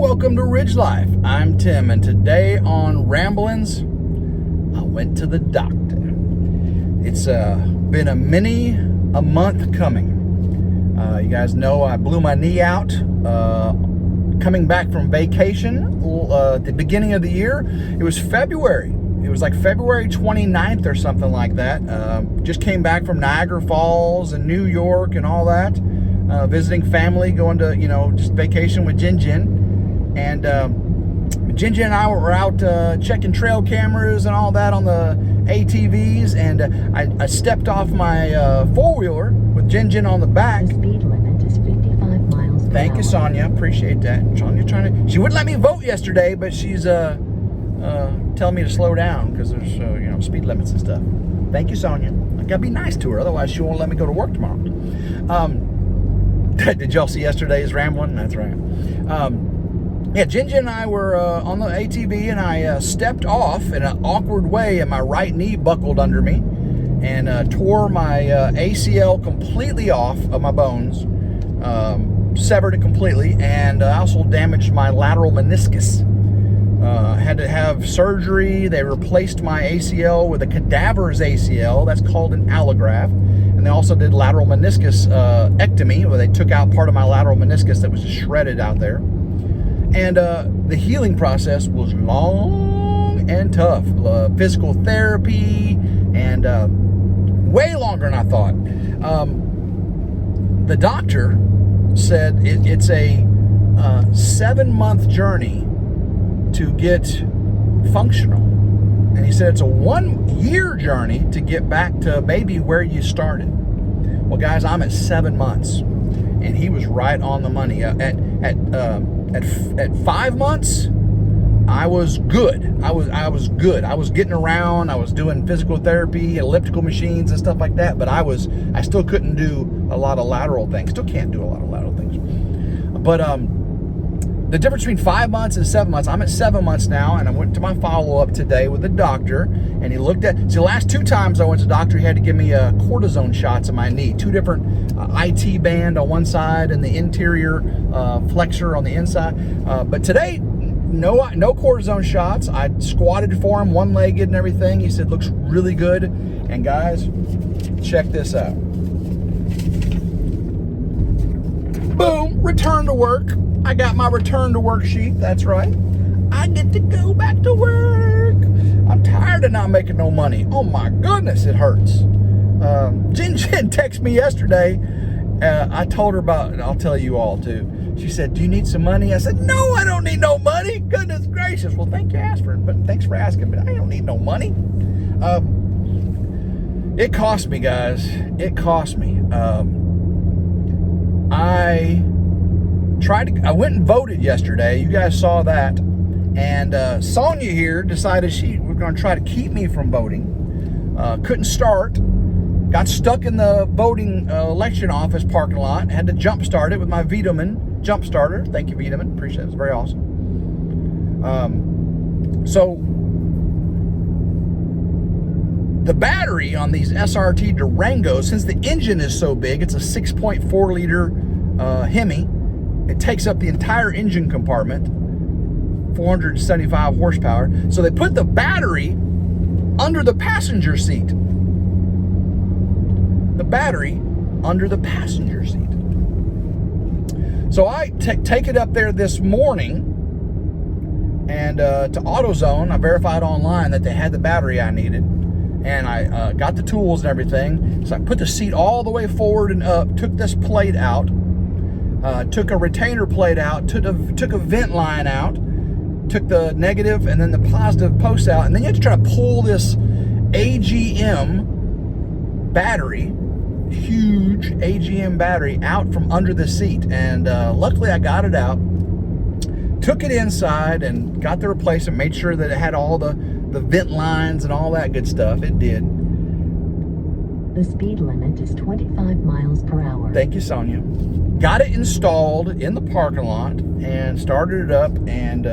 Welcome to Ridge Life. I'm Tim, and today on Ramblings, I went to the doctor. It's been a month coming. You guys know I blew my knee out coming back from vacation at the beginning of the year. It was February. It was like February 29th or something like that. Just came back from Niagara Falls and New York and all that. Visiting family, going to, just vacation with Jin. And Jin and I were out checking trail cameras and all that on the ATVs. And I stepped off my four-wheeler with Jin on the back. The speed limit is 55 miles per hour. Thank you, Sonia. Appreciate that. Sonia she wouldn't let me vote yesterday, but she's telling me to slow down because there's speed limits and stuff. Thank you, Sonia. I gotta be nice to her, otherwise she won't let me go to work tomorrow. Did y'all see yesterday's rambling? That's right. Yeah, Jin and I were on the ATV, and I stepped off in an awkward way, and my right knee buckled under me and tore my ACL completely off of my bones, severed it completely, and I also damaged my lateral meniscus. Had to have surgery. They replaced my ACL with a cadaver's ACL. That's called an allograft. And they also did lateral meniscus ectomy, where they took out part of my lateral meniscus that was shredded out there. And the healing process was long and tough. Physical therapy and way longer than I thought. The doctor said it's a 7-month journey to get functional. And he said it's a 1-year journey to get back to maybe where you started. Well, guys, I'm at 7 months, and he was right on the money. At 5 months, I was good. I was good. I was getting around. I was doing physical therapy, elliptical machines, and stuff like that. But I still couldn't do a lot of lateral things. Still can't do a lot of lateral things. But the difference between 5 months and 7 months, I'm at 7 months now, and I went to my follow-up today with the doctor, and he looked at, the last 2 times I went to the doctor, he had to give me cortisone shots in my knee, 2 different IT band on one side and the interior flexor on the inside. But today, no cortisone shots. I squatted for him, one-legged and everything. He said, looks really good. And guys, check this out. Boom, return to work. I got my return to work sheet. That's right. I get to go back to work. I'm tired of not making no money. Oh my goodness, it hurts. Jin texted me yesterday. I told her about it. I'll tell you all too. She said, do you need some money? I said, no, I don't need no money. Goodness gracious. Well, thanks for asking, but I don't need no money. It cost me, guys. It cost me. I went and voted yesterday. You guys saw that. And Sonia here decided was going to try to keep me from voting. Couldn't start. Got stuck in the voting election office parking lot. Had to jump start it with my Vitamin jump starter. Thank you, Vitamin. Appreciate it. It's very awesome. So the battery on these SRT Durangos, since the engine is so big, it's a 6.4 liter Hemi. It takes up the entire engine compartment, 475 horsepower. So they put the battery under the passenger seat. The battery under the passenger seat. So I take it up there this morning, and to AutoZone, I verified online that they had the battery I needed, and I got the tools and everything. So I put the seat all the way forward and up, took this plate out, took a retainer plate out, took a vent line out, took the negative and then the positive post out, and then you have to try to pull this AGM battery, huge AGM battery, out from under the seat. And luckily I got it out, took it inside and got the replacement, made sure that it had all the vent lines and all that good stuff. It did. The speed limit is 25 miles per hour. Thank you, Sonia. Got it installed in the parking lot and started it up and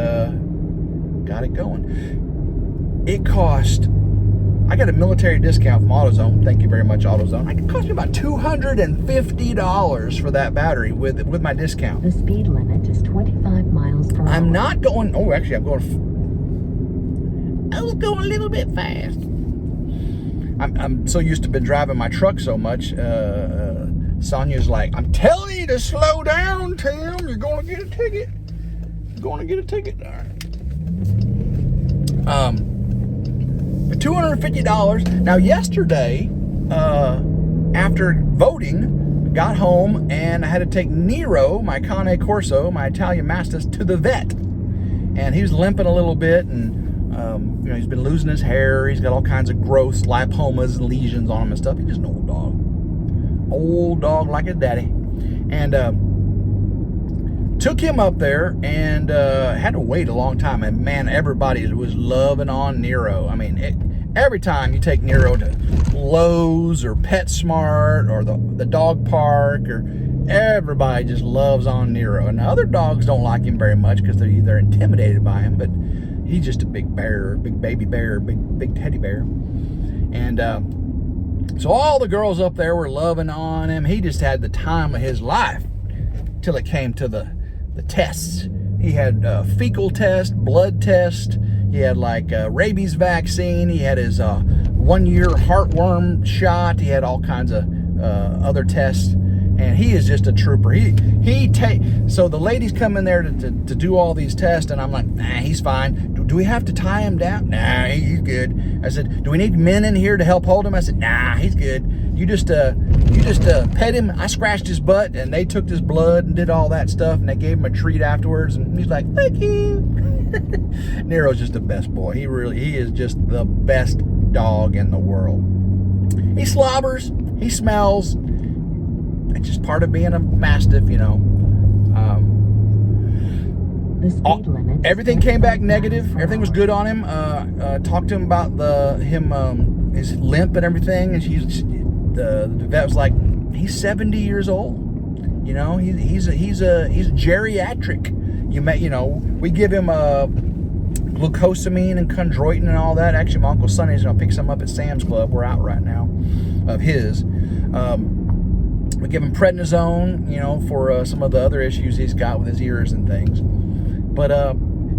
got it going. It cost, I got a military discount from AutoZone. Thank you very much, AutoZone. It cost me about $250 for that battery with my discount. The speed limit is 25 miles per hour. I'm not going, oh, actually, I was going a little bit fast. I'm so used to been driving my truck so much. Sonia's like, I'm telling you to slow down, Tim. You're going to get a ticket. You're going to get a ticket. All right. $250. Now, yesterday, after voting, got home and I had to take Nero, my Cane Corso, my Italian Mastiff, to the vet. And he was limping a little bit, and he's been losing his hair. He's got all kinds of growths, lipomas, and lesions on him and stuff. He's just an old dog like his daddy. And took him up there and had to wait a long time. And man, everybody was loving on Nero. I mean, every time you take Nero to Lowe's or PetSmart or the dog park, or everybody just loves on Nero. And other dogs don't like him very much because they're intimidated by him, but he's just a big bear, big baby bear, big teddy bear. And so all the girls up there were loving on him. He just had the time of his life till it came to the tests. He had fecal test, blood test. He had like rabies vaccine. He had his 1 year heartworm shot. He had all kinds of other tests. And he is just a trooper. So the ladies come in there to do all these tests, and I'm like, nah, he's fine. Do we have to tie him down? Nah, he's good. I said, do we need men in here to help hold him? I said, nah, he's good. You just pet him. I scratched his butt, and they took his blood and did all that stuff, and they gave him a treat afterwards, and he's like, thank you. Nero's just the best boy. He is just the best dog in the world. He slobbers. He smells. It's just part of being a Mastiff, The speed limit. Everything came back negative. Everything was good on him. Talked to him about his limp and everything, and the vet was like, he's 70 years old. He's geriatric. We give him glucosamine and chondroitin and all that. Actually, my Uncle Sonny's gonna pick some up at Sam's Club. We're out right now of his. We give him prednisone, for some of the other issues he's got with his ears and things. But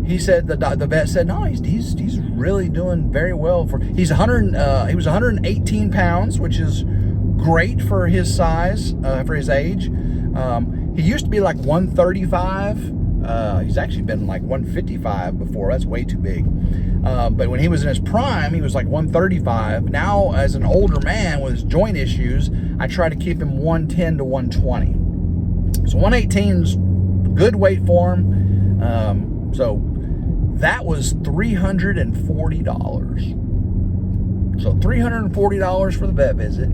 he said the vet said no, he's really doing very well. He was 118 pounds, which is great for his size, for his age. He used to be like 135. He's actually been like 155 before. That's way too big. But when he was in his prime, he was like 135. Now, as an older man with his joint issues, I try to keep him 110 to 120. So 118's good weight for him. So that was $340. So $340 for the vet visit,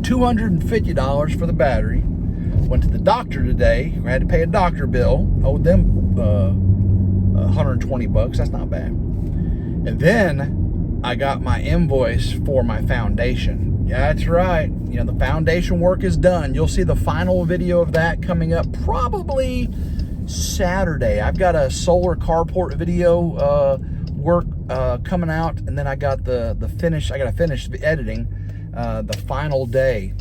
$250 for the battery. Went to the doctor today. I had to pay a doctor bill. Owed them $120. That's not bad. And then I got my invoice for my foundation. Yeah, that's right. The foundation work is done. You'll see the final video of that coming up probably Saturday. I've got a solar carport video work coming out, and then I got the finish. I got to finish the editing the final day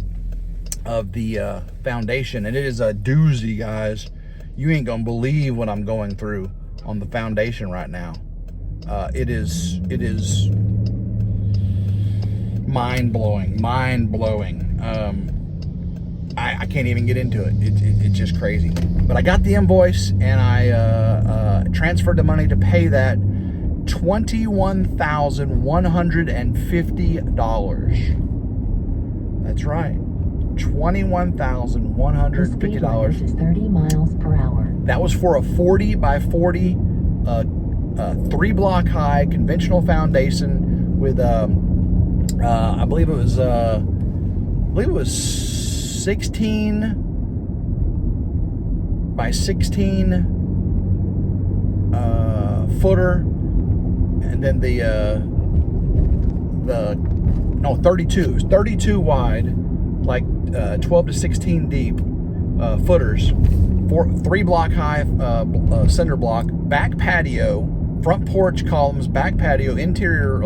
of the foundation, and it is a doozy, guys. You ain't gonna believe what I'm going through on the foundation right now. It is mind-blowing. I can't even get into it. It's just crazy. But I got the invoice, and I transferred the money to pay that $21,150. That's right. $21,150. Is 30 miles per hour. That was for a 40 by 40, 3-block high conventional foundation with, I believe it was 16 by 16 footer, and then 32. It's 32 wide, like 12 to 16 deep footers, 3-block high cinder block, back patio, front porch columns, back patio, interior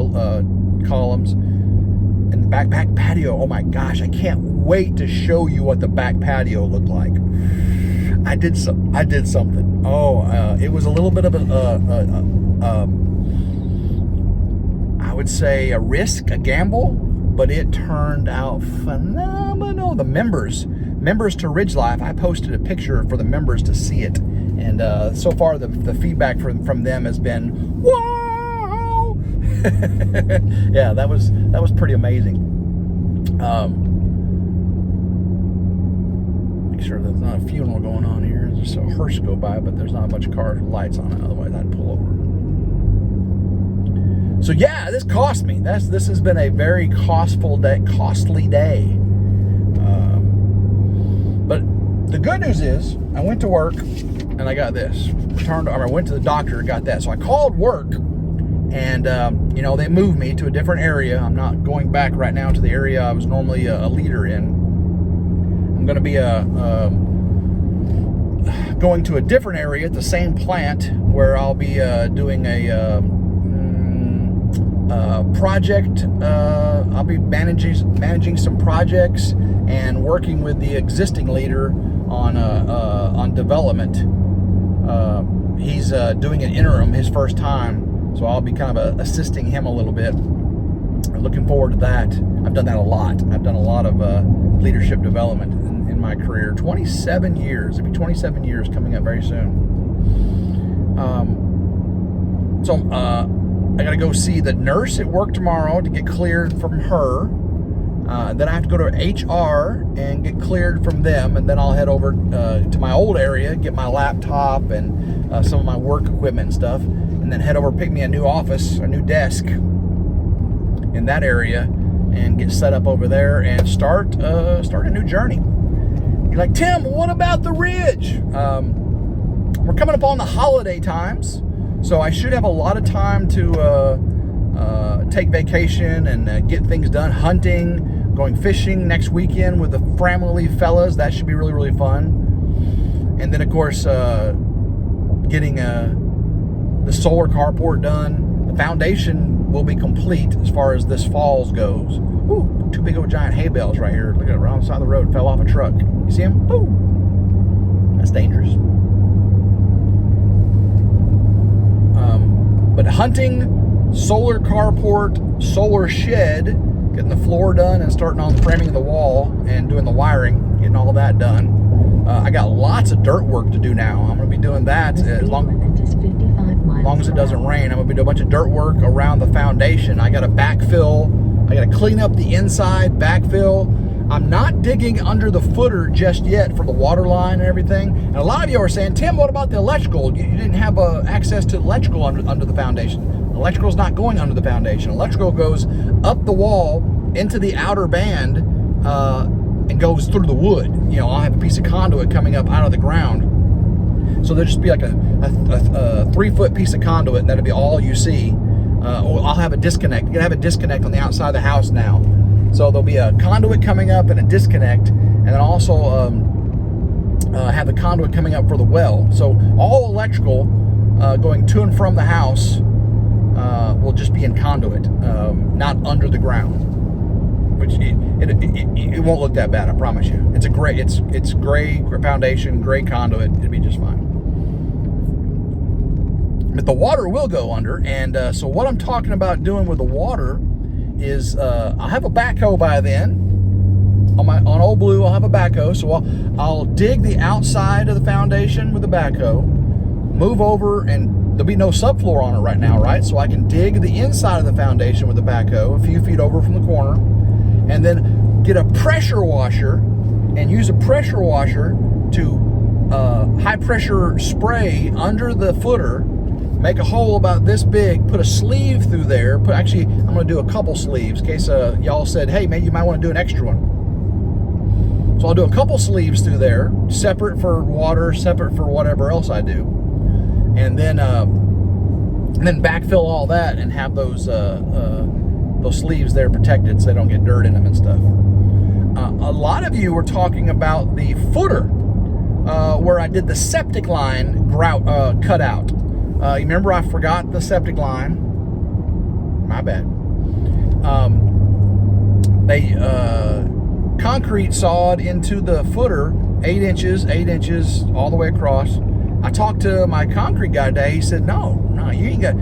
columns, and the back patio. Oh my gosh, I can't wait to show you what the back patio looked like. I did something. It was a little bit of I would say a risk, a gamble, but it turned out phenomenal. The members to RidgeLife, I posted a picture for the members to see it, and so far the feedback from them has been, wow. Yeah, that was pretty amazing. Make sure there's not a funeral going on here. There's a hearse go by, but there's not a bunch of cars with lights on it. Otherwise, I'd pull over. So yeah, this cost me. This has been a very costly day. But the good news is, I went to work and I got this. I went to the doctor and got that. So I called work, and they moved me to a different area. I'm not going back right now to the area I was normally a leader in. I'm going to be going to a different area at the same plant where I'll be doing a project. I'll be managing some projects and working with the existing leader on development. He's doing an interim, his first time, so I'll be kind of assisting him a little bit. I'm looking forward to that. I've done that a lot. I've done a lot of leadership development in my career. 27 years. It'll be 27 years coming up very soon. I got to go see the nurse at work tomorrow to get cleared from her. Then I have to go to HR and get cleared from them, and then I'll head over to my old area, get my laptop and some of my work equipment and stuff, and then head over, pick me a new office, a new desk in that area, and get set up over there and start a new journey. You're like, Tim, what about the Ridge? We're coming up on the holiday times, so I should have a lot of time to take vacation and get things done. Hunting, going fishing next weekend with the family fellas. That should be really, really fun. And then, of course, getting the solar carport done. The foundation will be complete as far as this falls goes. Ooh, two big old giant hay bales right here. Look at it, right on the side of the road. Fell off a truck. You see them? Boom. That's dangerous. But hunting, solar carport, solar shed, getting the floor done and starting on framing the wall and doing the wiring, getting all of that done. I got lots of dirt work to do now. I'm going to be doing that as long as it doesn't rain. I'm going to be doing a bunch of dirt work around the foundation. I got to backfill. I got to clean up the inside, backfill. I'm not digging under the footer just yet for the water line and everything. And a lot of you are saying, Tim, what about the electrical? You didn't have access to electrical under the foundation. Electrical's not going under the foundation. Electrical goes up the wall into the outer band and goes through the wood. I'll have a piece of conduit coming up out of the ground. So there'll just be like a 3-foot piece of conduit, and that'll be all you see. I'll have a disconnect. You're gonna have a disconnect on the outside of the house now. So there'll be a conduit coming up and a disconnect, and then also have the conduit coming up for the well. So all electrical going to and from the house will just be in conduit, not under the ground, which it won't look that bad. I promise you. It's gray foundation, gray conduit. It'll be just fine. But the water will go under, and so what I'm talking about doing with the water is I'll have a backhoe by then. On Old Blue, I'll have a backhoe, so I'll dig the outside of the foundation with the backhoe, move over, and there'll be no subfloor on it right now, right? So I can dig the inside of the foundation with the backhoe, a few feet over from the corner, and then get a pressure washer and use a pressure washer to high pressure spray under the footer, make a hole about this big, put a sleeve through there. Actually, I'm going to do a couple sleeves in case y'all said, hey, maybe you might want to do an extra one. So I'll do a couple sleeves through there, separate for water, separate for whatever else I do. And then backfill all that and have those sleeves there protected so they don't get dirt in them and stuff. A lot of you were talking about the footer where I did the septic line cut out. You remember I forgot the septic line. My bad. They concrete sawed into the footer 8 inches all the way across. I talked to my concrete guy today. He said, no, you ain't got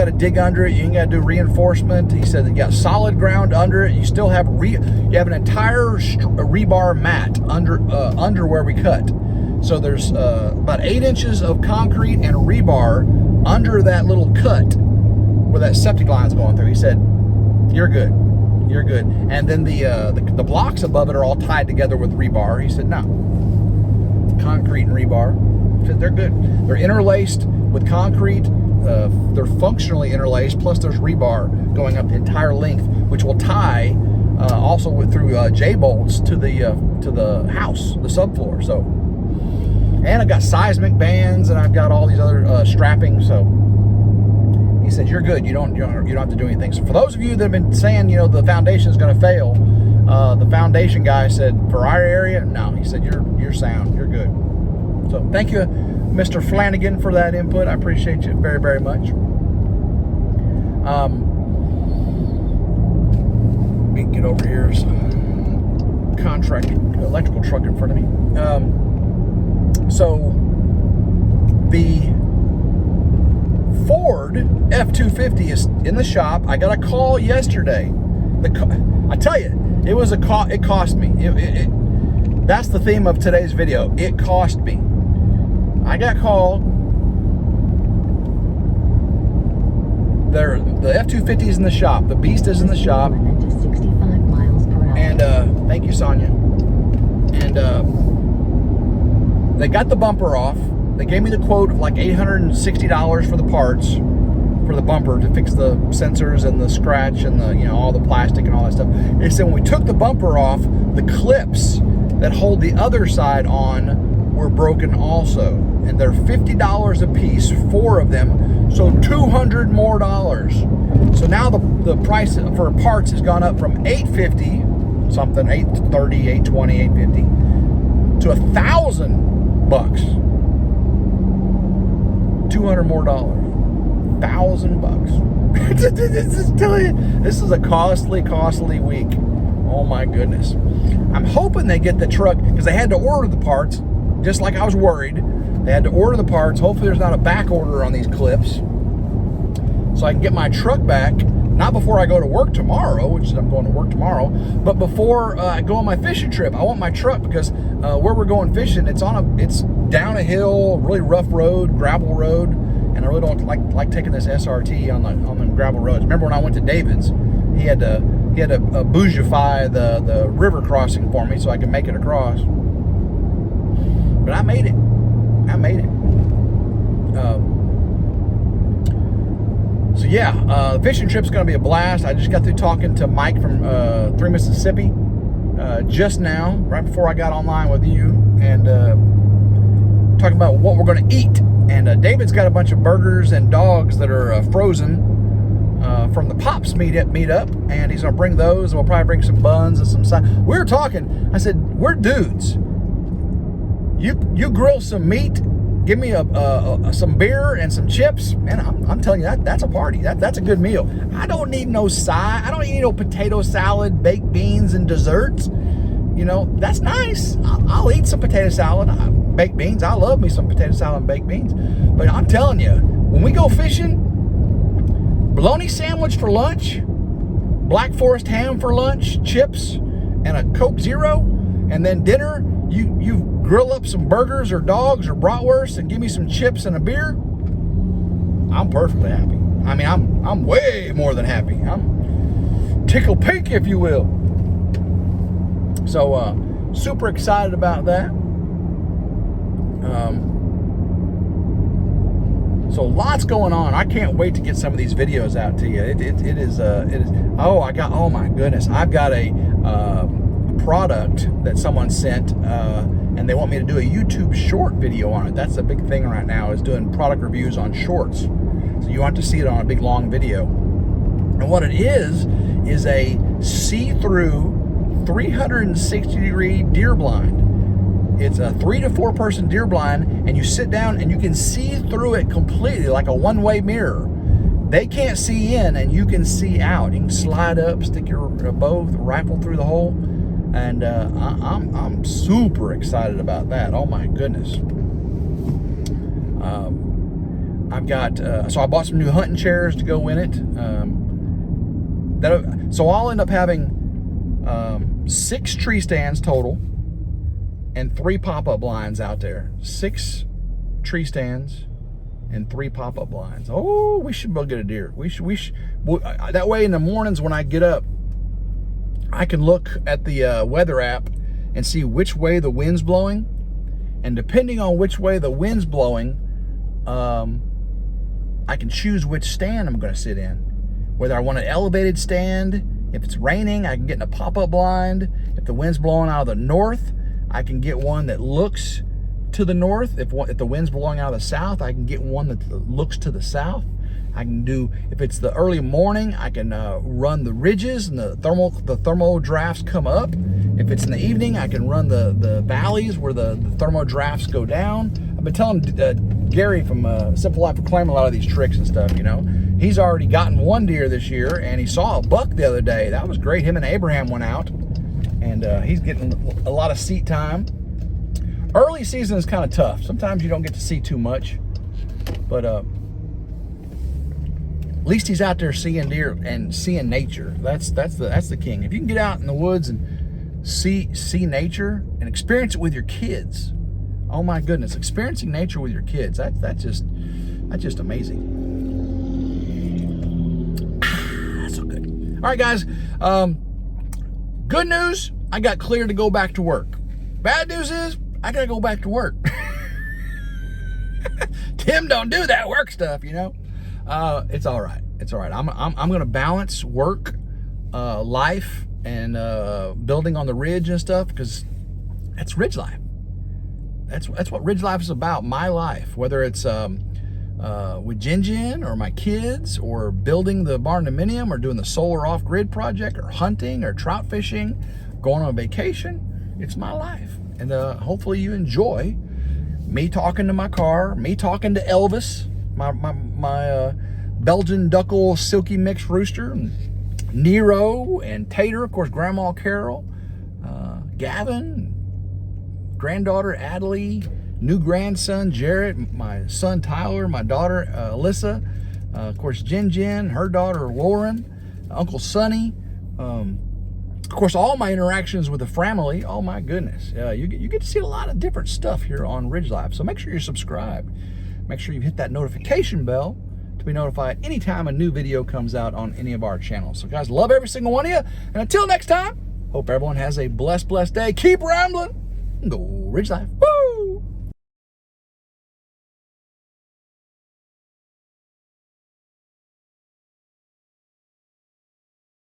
to dig under it. You ain't got to do reinforcement. He said that you got solid ground under it. You still have you have an entire rebar mat under where we cut. So there's about 8 inches of concrete and rebar under that little cut where that septic line's going through. He said, you're good. You're good. And then the blocks above it are all tied together with rebar. He said, no. Concrete and rebar. He said, they're good. They're interlaced with concrete. They're functionally interlaced. Plus there's rebar going up the entire length, which will tie also through J-bolts to the house, the subfloor. So, and I've got seismic bands and I've got all these other strapping. So he said, you're good. You don't have to do anything. So for those of you that have been saying, the foundation is going to fail, the foundation guy said, for our area, no. He said, you're sound. You're good. So thank you, Mr. Flanagan, for that input. I appreciate you very, very much. Let me get over here. There's a contracting electrical truck in front of me. So the Ford F-250 is in the shop. I got a call yesterday. I tell you, it cost me. That's the theme of today's video. It cost me. I got called. The F-250 is in the shop. The Beast is in the shop. 65 miles per hour. And thank you, Sonia. And they got the bumper off. They gave me the quote of like $860 for the parts for the bumper to fix the sensors and the scratch and the all the plastic and all that stuff. They said when we took the bumper off, the clips that hold the other side on were broken also, and they're $50 a piece, 4 of them, so $200 more. So now the price for parts has gone up from $850 something, $830, $820, $850 to $1,000. $200 more. $1,000. This is a costly week. Oh my goodness. I'm hoping they get the truck, because they had to order the parts, just like I was worried. They had to order the parts. Hopefully there's not a back order on these clips, so I can get my truck back, not before I go to work tomorrow, which I'm going to work tomorrow, but before I go on my fishing trip. I want my truck because where we're going fishing, it's down a hill, really rough road, gravel road, and I really don't like taking this SRT on the gravel roads. Remember when I went to David's, he had to bougify the river crossing for me so I could make it across. But I made it. So yeah, the fishing trip's going to be a blast. I just got through talking to Mike from 3 Mississippi just now, right before I got online with you, and talking about what we're going to eat. And David's got a bunch of burgers and dogs that are frozen from the Pops meetup, and he's going to bring those, and we'll probably bring some buns and some side. We were talking. I said, we're dudes. You grill some meat, give me some beer and some chips, man, I'm telling you, that's a party. That's a good meal. I don't need no side. I don't need no potato salad, baked beans, and desserts. That's nice. I'll eat some potato salad, baked beans. I love me some potato salad and baked beans. But I'm telling you, when we go fishing, bologna sandwich for lunch, Black Forest ham for lunch, chips, and a Coke Zero, and then dinner, you grill up some burgers or dogs or bratwurst and give me some chips and a beer, I'm perfectly happy. I mean, I'm way more than happy. I'm tickle pink, if you will. So super excited about that. So lots going on. I can't wait to get some of these videos out to you. It is. Oh my goodness, I've got a product that someone sent, and they want me to do a YouTube short video on it. That's the big thing right now, is doing product reviews on shorts. So you want to see it on a big long video. And what it is a see-through 360-degree deer blind. It's a 3 to 4 person deer blind, and you sit down and you can see through it completely, like a one-way mirror. They can't see in and you can see out. You can slide up, stick your bow, rifle through the hole. And I'm super excited about that. Oh my goodness. I've got, so I bought some new hunting chairs to go in it. So I'll end up having 6 tree stands total and 3 pop-up blinds out there. 6 tree stands and 3 pop-up blinds. Oh, we should both get a deer. We should, that way in the mornings when I get up, I can look at the weather app and see which way the wind's blowing. And depending on which way the wind's blowing, I can choose which stand I'm going to sit in. Whether I want an elevated stand, if it's raining, I can get in a pop-up blind. If the wind's blowing out of the north, I can get one that looks to the north. If the wind's blowing out of the south, I can get one that looks to the south. I can do, if it's the early morning, I can run the ridges and the thermal drafts come up. If it's in the evening, I can run the valleys where the thermal drafts go down. I've been telling Gary from Simple Life Reclaim a lot of these tricks and stuff, you know. He's already gotten 1 deer this year, and he saw a buck the other day. That was great. Him and Abraham went out, and he's getting a lot of seat time. Early season is kind of tough. Sometimes you don't get to see too much, but at least he's out there seeing deer and seeing nature. That's the king. If you can get out in the woods and see nature and experience it with your kids, oh my goodness, experiencing nature with your kids, that's just amazing. So good. All right, guys. Good news, I got cleared to go back to work. Bad news is I gotta go back to work. Tim don't do that work stuff, you know. It's all right. It's all right. I'm gonna balance work, life, and building on the ridge and stuff, because that's Ridge Life. That's what Ridge Life is about. My life, whether it's with Jin or my kids, or building the barn dominium, or doing the solar off-grid project, or hunting, or trout fishing, going on vacation. It's my life, and hopefully you enjoy me talking to my car, me talking to Elvis, my Belgian Duckle Silky Mixed Rooster, and Nero, and Tater, of course, Grandma Carol, Gavin, granddaughter Adelie, new grandson Jarrett, my son Tyler, my daughter Alyssa, of course Jin, her daughter Lauren, Uncle Sonny, of course all my interactions with the family. Oh my goodness, you get to see a lot of different stuff here on Ridge Life. So make sure you're subscribed. Make sure you hit that notification bell to be notified anytime a new video comes out on any of our channels. So guys, love every single one of you, and until next time, hope everyone has a blessed day. Keep rambling and go Ridge Life. Woo!